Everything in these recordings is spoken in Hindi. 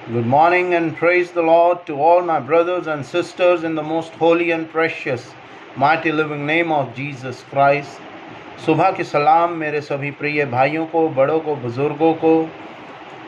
Good morning and praise the Lord to all my brothers and sisters in the most holy and precious, mighty living name of Jesus Christ. सुबह की सलाम मेरे सभी प्रिय भाइयों को, बड़ों को, बुजुर्गों को,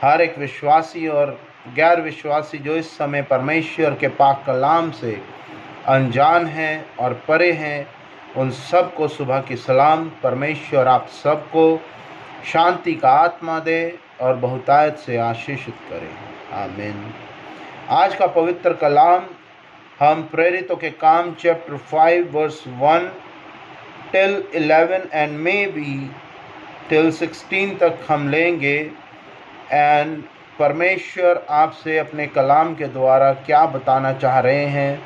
हर एक विश्वासी और गैर विश्वासी जो इस समय परमेश्वर के पाक कलाम से अनजान हैं और परे हैं, उन सब को सुबह की सलाम। परमेश्वर आप सबको शांति का आत्मा दे और बहुतायत से आशीषित करे। आमीन। आज का पवित्र कलाम हम प्रेरितों के काम chapter 5 verse 1 till 11 and maybe till 16 तक हम लेंगे। एंड परमेश्वर आपसे अपने कलाम के द्वारा क्या बताना चाह रहे हैं,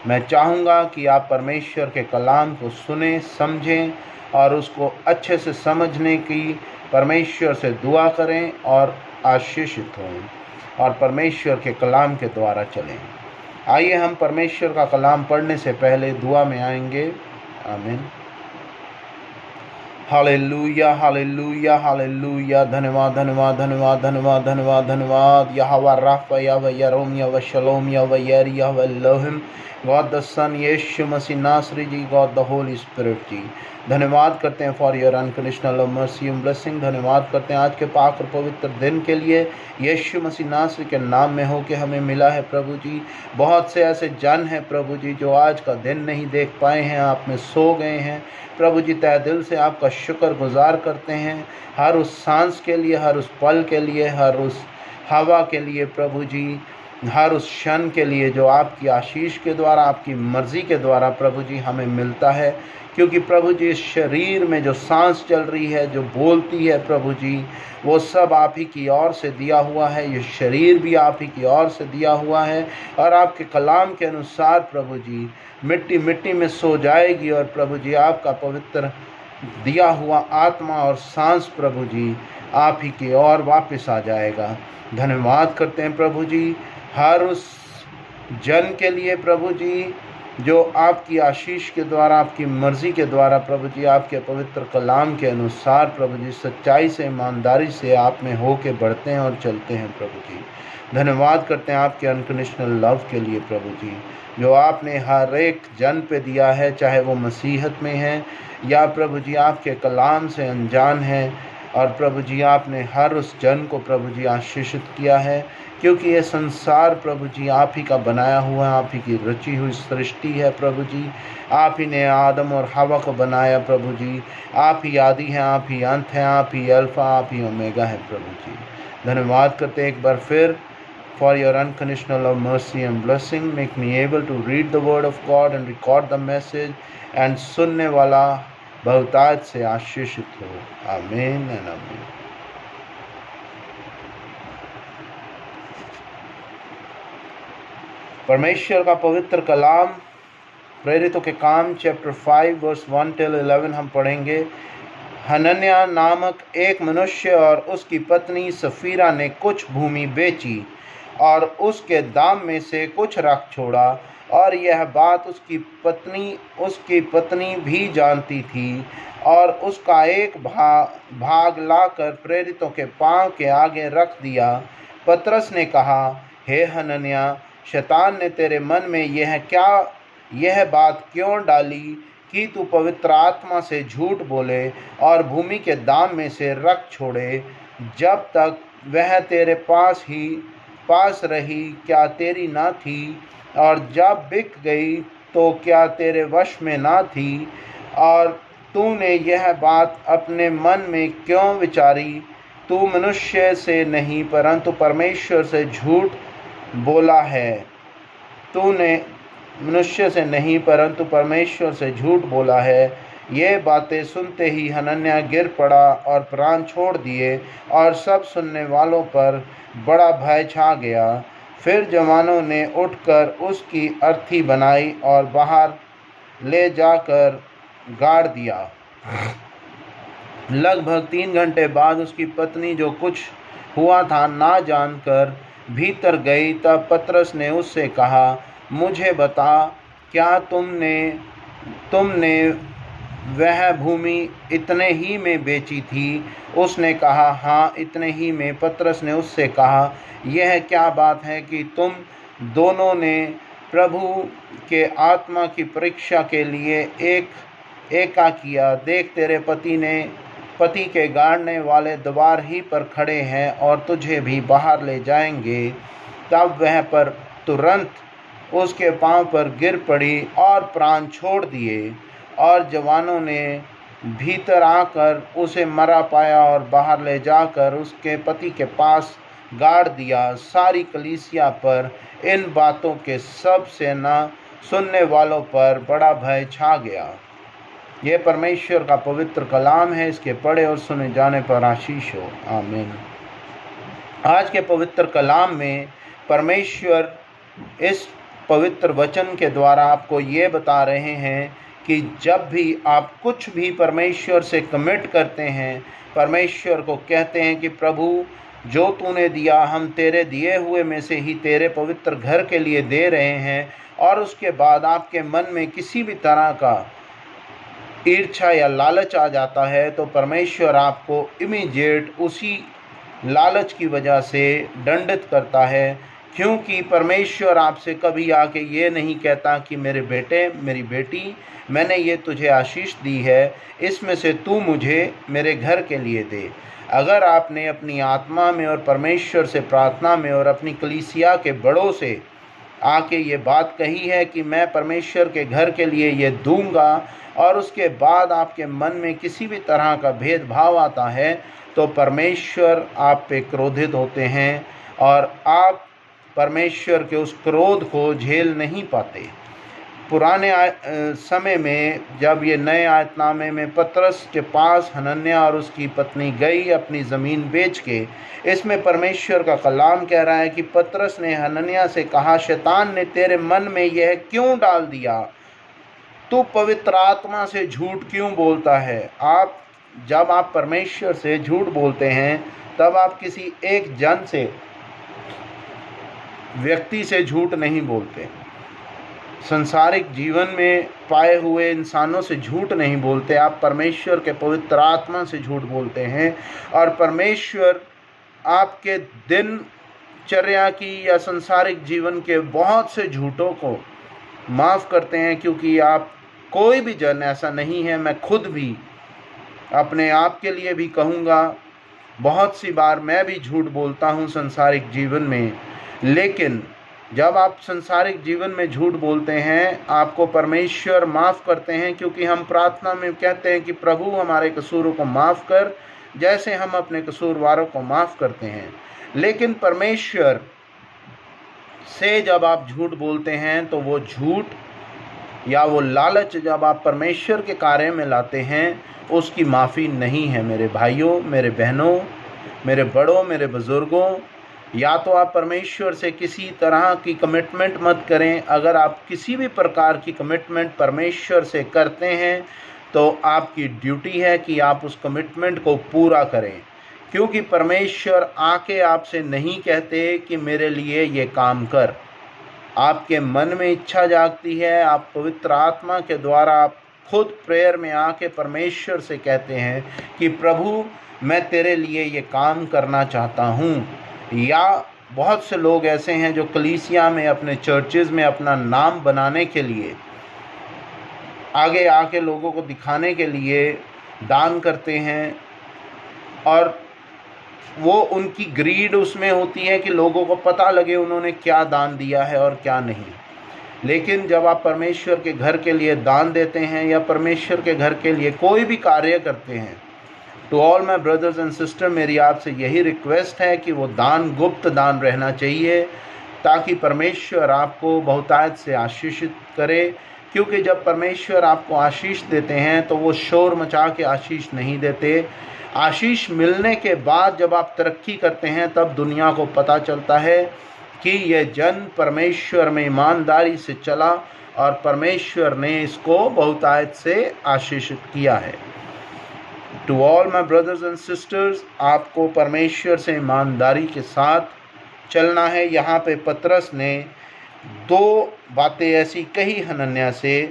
मैं चाहूँगा कि आप परमेश्वर के कलाम को सुने, समझें और उसको अच्छे से समझने की परमेश्वर से दुआ करें और आशीषित हों और परमेश्वर के कलाम के द्वारा चलें। आइए हम परमेश्वर का कलाम पढ़ने से पहले दुआ में आएंगे। आमीन। हालेलुया, हालेलुया, हालेलुया। धन्यवाद, धन्यवाद, धन्यवाद, धन्यवाद, धन्यवाद, धन्यवाद। यहोवा राफा, यहोवा यरोम, यहोवा शलोम, यहोवा यरी, यहोवा एलोहिम, गॉड द सन, यीशु मसीह नासरी जी, God the Holy Spirit ji. धन्यवाद करते हैं for your unconditional mercy and blessing. धन्यवाद करते हैं आज के पाक और पवित्र दिन के लिए। यीशु मसीह नासरी के नाम में हो के हमें मिला है प्रभु जी। बहुत से ऐसे जन हैं प्रभु जी जो आज का दिन नहीं देख पाए हैं, आप में सो गए हैं प्रभु जी। तहे दिल से आपका शुक्र गुजार करते हैं हर उस सांस के लिए, हर उस पल के लिए, हर उस हवा के लिए प्रभु जी, हर उस क्षण के लिए जो आपकी आशीष के द्वारा, आपकी मर्ज़ी के द्वारा प्रभु जी हमें मिलता है। क्योंकि प्रभु जी इस शरीर में जो सांस चल रही है, जो बोलती है प्रभु जी, वो सब आप ही की ओर से दिया हुआ है। ये शरीर भी आप ही की ओर से दिया हुआ है और आपके कलाम के अनुसार प्रभु जी मिट्टी मिट्टी में सो जाएगी और प्रभु जी आपका पवित्र दिया हुआ आत्मा और सांस प्रभु जी आप ही की ओर वापस आ जाएगा। धन्यवाद करते हैं प्रभु जी हर उस जन के लिए प्रभु जी जो आपकी आशीष के द्वारा, आपकी मर्ज़ी के द्वारा प्रभु जी आपके पवित्र कलाम के अनुसार प्रभु जी सच्चाई से, ईमानदारी से आप में हो के बढ़ते हैं और चलते हैं प्रभु जी। धन्यवाद करते हैं आपके अनकंडीशनल लव के लिए प्रभु जी, जो आपने हर एक जन पे दिया है, चाहे वो मसीहत में है या प्रभु जी आपके कलाम से अनजान है। और प्रभु जी आपने हर उस जन को प्रभु जी आशीषित किया है, क्योंकि ये संसार प्रभु जी आप ही का बनाया हुआ है, आप ही की रची हुई सृष्टि है प्रभु जी। आप ही ने आदम और हवा को बनाया प्रभु जी। आप ही आदि हैं, आप ही अंत हैं, आप ही अल्फा, आप ही ओमेगा है प्रभु जी। धन्यवाद करते एक बार फिर for your unconditional love, mercy and blessing. Make me able to read the word of God and record the message, and सुनने वाला बहुतायत से आशीषित हो। आमीन एंड आमीन। परमेश्वर का पवित्र कलाम प्रेरितों के काम चैप्टर 5 वर्स 1 till 11 हम पढ़ेंगे। हनन्याह नामक एक मनुष्य और उसकी पत्नी सफीरा ने कुछ भूमि बेची और उसके दाम में से कुछ रख छोड़ा, और यह बात उसकी पत्नी भी जानती थी। और उसका एक भाग लाकर प्रेरितों के पांव के आगे रख दिया। पतरस ने कहा, हे हनन्याह, शैतान ने तेरे मन में यह बात क्यों डाली कि तू पवित्र आत्मा से झूठ बोले और भूमि के दाम में से रख छोड़े? जब तक वह तेरे पास रही क्या तेरी ना थी? और जब बिक गई तो क्या तेरे वश में ना थी? और तूने यह बात अपने मन में क्यों विचारी? तू मनुष्य से नहीं परंतु परमेश्वर से झूठ बोला है। तूने मनुष्य से नहीं परंतु परमेश्वर से झूठ बोला है। ये बातें सुनते ही हनन्याह गिर पड़ा और प्राण छोड़ दिए, और सब सुनने वालों पर बड़ा भय छा गया। फिर जवानों ने उठकर उसकी अर्थी बनाई और बाहर ले जाकर गाड़ दिया। लगभग 3 घंटे बाद उसकी पत्नी, जो कुछ हुआ था ना जानकर, भीतर गई। तब पतरस ने उससे कहा, मुझे बता, क्या तुमने वह भूमि इतने ही में बेची थी? उसने कहा, हाँ, इतने ही में। पतरस ने उससे कहा, यह क्या बात है कि तुम दोनों ने प्रभु के आत्मा की परीक्षा के लिए एका किया। देख, तेरे पति के गाड़ने वाले द्वार ही पर खड़े हैं और तुझे भी बाहर ले जाएंगे। तब वह पर तुरंत उसके पांव पर गिर पड़ी और प्राण छोड़ दिए। और जवानों ने भीतर आकर उसे मरा पाया और बाहर ले जाकर उसके पति के पास गाड़ दिया। सारी कलीसिया पर इन बातों के सब से न सुनने वालों पर बड़ा भय छा गया। यह परमेश्वर का पवित्र कलाम है। इसके पढ़े और सुने जाने पर आशीष हो। आमीन। आज के पवित्र कलाम में परमेश्वर इस पवित्र वचन के द्वारा आपको ये बता रहे हैं कि जब भी आप कुछ भी परमेश्वर से कमिट करते हैं, परमेश्वर को कहते हैं कि प्रभु, जो तूने दिया हम तेरे दिए हुए में से ही तेरे पवित्र घर के लिए दे रहे हैं, और उसके बाद आपके मन में किसी भी तरह का ईर्ष्या या लालच आ जाता है, तो परमेश्वर आपको इमीडिएट उसी लालच की वजह से दंडित करता है। क्योंकि परमेश्वर आपसे कभी आके ये नहीं कहता कि मेरे बेटे, मेरी बेटी, मैंने ये तुझे आशीष दी है, इसमें से तू मुझे मेरे घर के लिए दे। अगर आपने अपनी आत्मा में और परमेश्वर से प्रार्थना में और अपनी कलीसिया के बड़ों से आके ये बात कही है कि मैं परमेश्वर के घर के लिए ये दूंगा, और उसके बाद आपके मन में किसी भी तरह का भेदभाव आता है, तो परमेश्वर आप पे क्रोधित होते हैं और आप परमेश्वर के उस क्रोध को झेल नहीं पाते। पुराने समय में जब ये नए आयतनामे में पतरस के पास हनन्याह और उसकी पत्नी गई अपनी ज़मीन बेच के, इसमें परमेश्वर का कलाम कह रहा है कि पतरस ने हनन्याह से कहा, शैतान ने तेरे मन में यह क्यों डाल दिया? तू पवित्र आत्मा से झूठ क्यों बोलता है? जब आप परमेश्वर से झूठ बोलते हैं, तब आप किसी एक जन से, व्यक्ति से झूठ नहीं बोलते। संसारिक जीवन में पाए हुए इंसानों से झूठ नहीं बोलते। आप परमेश्वर के पवित्र आत्मा से झूठ बोलते हैं, और परमेश्वर आपके दिनचर्या की या संसारिक जीवन के बहुत से झूठों को माफ़ करते हैं। क्योंकि आप कोई भी जन ऐसा नहीं है, मैं खुद भी अपने आप के लिए भी कहूँगा, बहुत सी बार मैं भी झूठ बोलता हूँ संसारिक जीवन में। लेकिन जब आप संसारिक जीवन में झूठ बोलते हैं, आपको परमेश्वर माफ़ करते हैं, क्योंकि हम प्रार्थना में कहते हैं कि प्रभु हमारे कसूरों को माफ़ कर, जैसे हम अपने कसूरवारों को माफ़ करते हैं। लेकिन परमेश्वर से जब आप झूठ बोलते हैं, तो वो झूठ या वो लालच जब आप परमेश्वर के कार्य में लाते हैं, उसकी माफ़ी नहीं है। मेरे भाइयों, मेरे बहनों, मेरे बड़ों, मेरे बुज़ुर्गों, या तो आप परमेश्वर से किसी तरह की कमिटमेंट मत करें। अगर आप किसी भी प्रकार की कमिटमेंट परमेश्वर से करते हैं, तो आपकी ड्यूटी है कि आप उस कमिटमेंट को पूरा करें। क्योंकि परमेश्वर आके आपसे नहीं कहते कि मेरे लिए ये काम कर। आपके मन में इच्छा जागती है, आप पवित्र आत्मा के द्वारा आप खुद प्रेयर में आके परमेश्वर से कहते हैं कि प्रभु, मैं तेरे लिए ये काम करना चाहता हूँ। या बहुत से लोग ऐसे हैं जो कलीसिया में, अपने चर्चेज़ में अपना नाम बनाने के लिए, आगे आके लोगों को दिखाने के लिए दान करते हैं, और वो उनकी ग्रीड उसमें होती है कि लोगों को पता लगे उन्होंने क्या दान दिया है और क्या नहीं। लेकिन जब आप परमेश्वर के घर के लिए दान देते हैं या परमेश्वर के घर के लिए कोई भी कार्य करते हैं, to all my brothers and sister, मेरी आपसे यही रिक्वेस्ट है कि वो दान गुप्त दान रहना चाहिए, ताकि परमेश्वर आपको बहुतायत से आशीषित करे। क्योंकि जब परमेश्वर आपको आशीष देते हैं, तो वो शोर मचा के आशीष नहीं देते। आशीष मिलने के बाद जब आप तरक्की करते हैं, तब दुनिया को पता चलता है कि यह जन परमेश्वर में ईमानदारी से चला और परमेश्वर ने इसको बहुतायत से आशीषित किया है। To all my brothers and sisters, आपको परमेश्वर से ईमानदारी के साथ चलना है। यहाँ पे पतरस ने दो बातें ऐसी कही हनन्याह से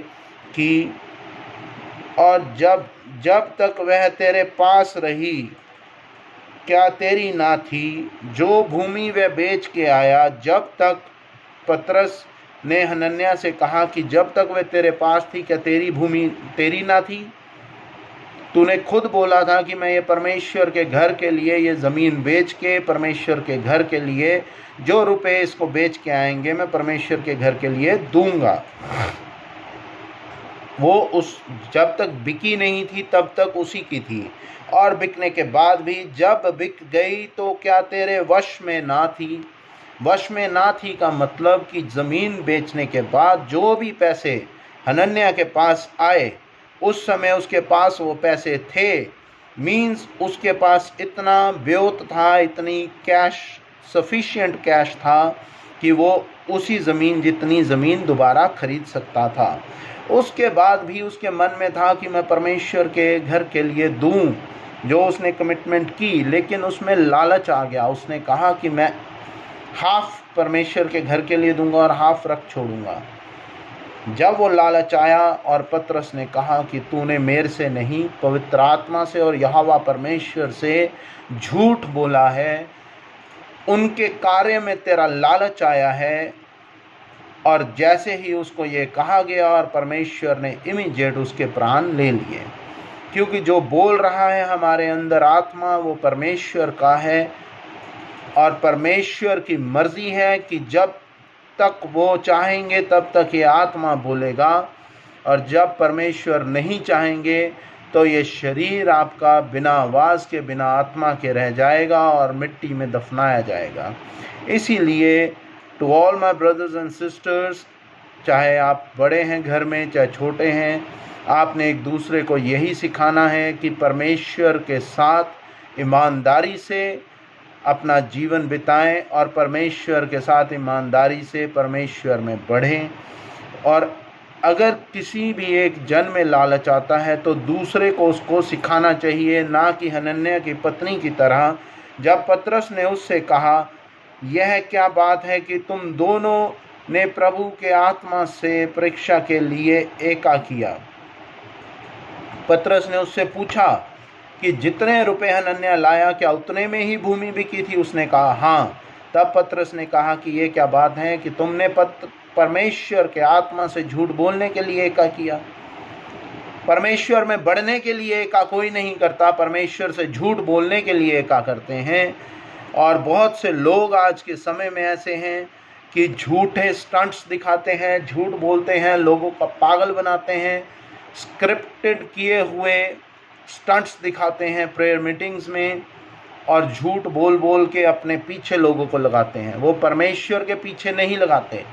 कि, और जब जब तक वह तेरे पास रही क्या तेरी ना थी? जो भूमि वह बेच के आया जब तक। पतरस ने हनन्याह से कहा कि जब तक वह तेरे पास थी क्या तेरी भूमि तेरी ना थी? तूने खुद बोला था कि मैं ये परमेश्वर के घर के लिए ये ज़मीन बेच के परमेश्वर के घर के लिए जो रुपए इसको बेच के आएंगे मैं परमेश्वर के घर के लिए दूंगा। वो उस जब तक बिकी नहीं थी तब तक उसी की थी, और बिकने के बाद भी जब बिक गई तो क्या तेरे वश में ना थी? वश में ना थी का मतलब कि ज़मीन बेचने के बाद जो भी पैसे हनन्याह के पास आए उस समय उसके पास वो पैसे थे। मीन्स उसके पास इतना ब्योत था, इतनी कैश, सफिशिएंट कैश था कि वो उसी ज़मीन जितनी ज़मीन दोबारा खरीद सकता था। उसके बाद भी उसके मन में था कि मैं परमेश्वर के घर के लिए दूं, जो उसने कमिटमेंट की, लेकिन उसमें लालच आ गया। उसने कहा कि मैं हाफ परमेश्वर के घर के लिए दूंगा और हाफ रख छोड़ूंगा। जब वो लालच आया और पतरस ने कहा कि तूने मेरे से नहीं पवित्र आत्मा से और यहोवा परमेश्वर से झूठ बोला है, उनके कार्य में तेरा लालच आया है। और जैसे ही उसको ये कहा गया और परमेश्वर ने इमीडिएट उसके प्राण ले लिए, क्योंकि जो बोल रहा है हमारे अंदर आत्मा वो परमेश्वर का है, और परमेश्वर की मर्जी है कि जब तक वो चाहेंगे तब तक ये आत्मा बोलेगा, और जब परमेश्वर नहीं चाहेंगे तो ये शरीर आपका बिना आवाज़ के, बिना आत्मा के रह जाएगा और मिट्टी में दफनाया जाएगा। इसीलिए to all my brothers and sisters, चाहे आप बड़े हैं घर में चाहे छोटे हैं, आपने एक दूसरे को यही सिखाना है कि परमेश्वर के साथ ईमानदारी से अपना जीवन बिताएं और परमेश्वर के साथ ईमानदारी से परमेश्वर में बढ़ें। और अगर किसी भी एक जन में लालच आता है तो दूसरे को उसको सिखाना चाहिए, ना कि हनन्याह की पत्नी की तरह। जब पतरस ने उससे कहा यह क्या बात है कि तुम दोनों ने प्रभु के आत्मा से परीक्षा के लिए एका किया। पतरस ने उससे पूछा कि जितने रुपए हनन्याह लाया क्या उतने में ही भूमि बिकी थी? उसने कहा हाँ। तब पतरस ने कहा कि ये क्या बात है कि तुमने परमेश्वर के आत्मा से झूठ बोलने के लिए एका किया। परमेश्वर में बढ़ने के लिए एका कोई नहीं करता, परमेश्वर से झूठ बोलने के लिए एका करते हैं। और बहुत से लोग आज के समय में ऐसे हैं कि झूठे स्टंट्स दिखाते हैं, झूठ बोलते हैं, लोगों को पागल बनाते हैं, स्क्रिप्टेड किए हुए स्टंट्स दिखाते हैं प्रेयर मीटिंग्स में, और झूठ बोल बोल के अपने पीछे लोगों को लगाते हैं। वो परमेश्वर के पीछे नहीं लगाते,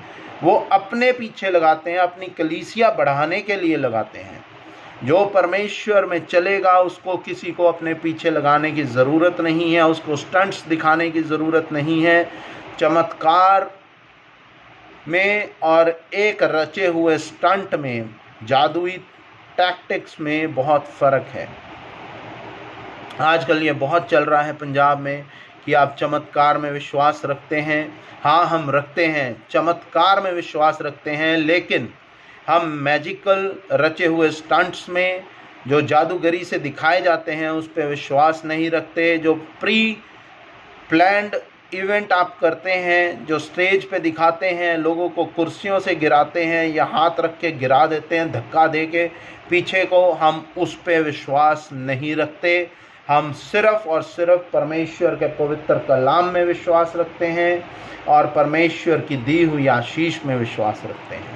वो अपने पीछे लगाते हैं, अपनी कलीसिया बढ़ाने के लिए लगाते हैं। जो परमेश्वर में चलेगा उसको किसी को अपने पीछे लगाने की ज़रूरत नहीं है, उसको स्टंट्स दिखाने की ज़रूरत नहीं है। चमत्कार में और एक रचे हुए स्टंट में, जादुई टैक्टिक्स में बहुत फ़र्क है। आजकल ये बहुत चल रहा है पंजाब में कि आप चमत्कार में विश्वास रखते हैं। हाँ, हम रखते हैं, चमत्कार में विश्वास रखते हैं, लेकिन हम मैजिकल रचे हुए स्टंट्स में जो जादूगरी से दिखाए जाते हैं उस पर विश्वास नहीं रखते। जो प्री प्लान्ड इवेंट आप करते हैं, जो स्टेज पे दिखाते हैं, लोगों को कुर्सियों से गिराते हैं या हाथ रख के गिरा देते हैं धक्का दे के पीछे को, हम उस पे विश्वास नहीं रखते। हम सिर्फ़ और सिर्फ परमेश्वर के पवित्र कलाम में विश्वास रखते हैं और परमेश्वर की दी हुई आशीष में विश्वास रखते हैं।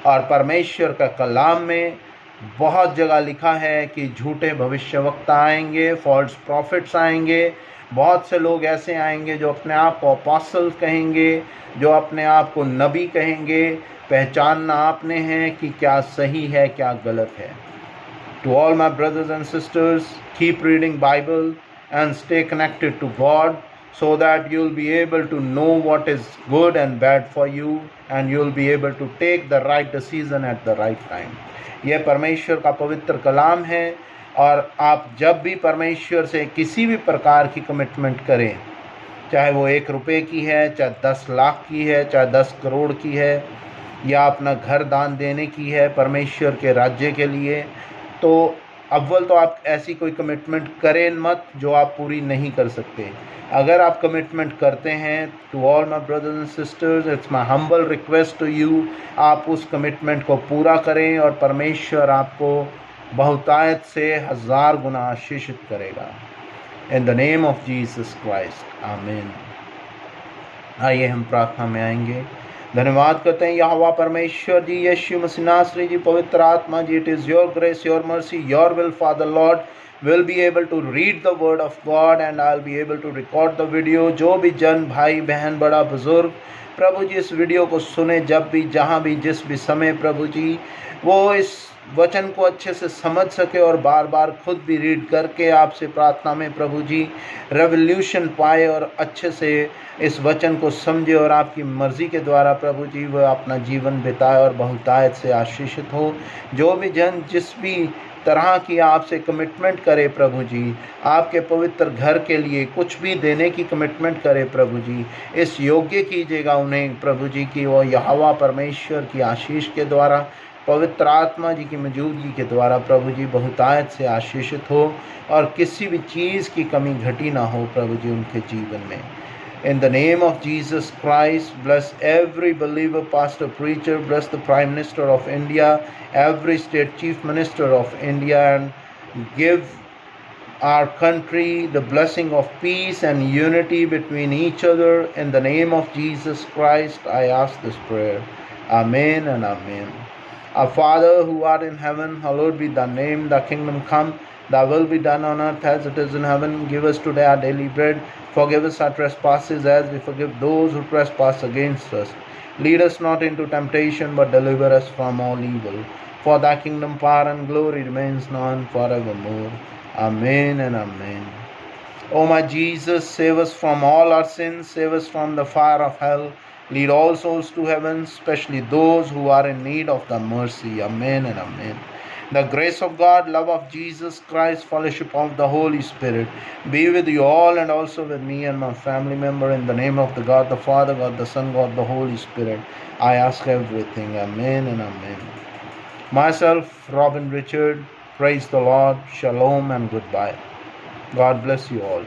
और परमेश्वर का कलाम में बहुत जगह लिखा है कि झूठे भविष्यवक्ता आएंगे, फॉल्स प्रॉफिट्स आएंगे, बहुत से लोग ऐसे आएंगे जो अपने आप को अपोस्टल कहेंगे, जो अपने आप को नबी कहेंगे। पहचानना आपने है कि क्या सही है क्या गलत है। To all my brothers and sisters, keep reading Bible and stay connected to God so that you'll be able to know what is good and bad for you and you'll be able to take the right decision at the right time. यह परमेश्वर का पवित्र कलाम है और आप जब भी परमेश्वर से किसी भी प्रकार की कमिटमेंट करें, चाहे वो 1 रुपये की है, चाहे 10 लाख की है, चाहे 10 करोड़ की है, या अपना घर दान देने की है परमेश्वर के राज्य के लिए, तो अव्वल तो आप ऐसी कोई कमिटमेंट करें मत जो आप पूरी नहीं कर सकते। अगर आप कमिटमेंट करते हैं, to all my brothers and sisters, it's my humble request to you, आप उस कमिटमेंट को पूरा करें और परमेश्वर आपको बहुतायत से 1000 गुना आशीषित करेगा। In the name of Jesus Christ, आमीन। आइए हम प्रार्थना में आएंगे। धन्यवाद करते हैं यहोवा परमेश्वर जी, यीशु मसीह नासरी जी, पवित्र आत्मा जी, it is your grace, your mercy, your will father lord will be able to read the word of God and I'll be able to record the video। जो भी जन, भाई बहन, बड़ा बुजुर्ग प्रभु जी इस वीडियो को सुने, जब भी, जहाँ भी, जिस भी समय प्रभु जी वो इस वचन को अच्छे से समझ सके और बार बार खुद भी रीड करके आपसे प्रार्थना में प्रभु जी रेवोल्यूशन पाए और अच्छे से इस वचन को समझे और आपकी मर्ज़ी के द्वारा प्रभु जी वह अपना जीवन बिताए और बहुतायत से आशीषित हो। जो भी जन जिस भी तरह की आपसे कमिटमेंट करे प्रभु जी, आपके पवित्र घर के लिए कुछ भी देने की कमिटमेंट करे प्रभु जी, इस योग्य कीजिएगा उन्हें प्रभु जी की वो यहोवा परमेश्वर की आशीष के द्वारा, पवित्र आत्मा जी की मौजूदगी के द्वारा प्रभु जी बहुतायत से आशीषित हो और किसी भी चीज़ की कमी घटी ना हो प्रभु जी उनके जीवन में। In the name of Jesus Christ, bless every believer, pastor, preacher, bless the Prime Minister of India, every state chief minister of India, and give our country the blessing of peace and unity between each other. In the name of Jesus Christ, I ask this prayer. Amen and amen. Our Father who art in heaven, hallowed be thy name, thy kingdom come. Thy will be done on earth as it is in heaven. Give us today our daily bread. Forgive us our trespasses as we forgive those who trespass against us. Lead us not into temptation, but deliver us from all evil. For thy kingdom, power, and glory remains now and forevermore. Amen and amen. O my Jesus, save us from all our sins. Save us from the fire of hell. Lead all souls to heaven, especially those who are in need of thy mercy. Amen and amen. The grace of God, love of Jesus Christ, fellowship of the Holy Spirit be with you all and also with me and my family member. In the name of the God the Father, God the Son, God the Holy Spirit, I ask everything. Amen and amen. Myself, Robin Richard, praise the Lord, shalom and goodbye. God bless you all.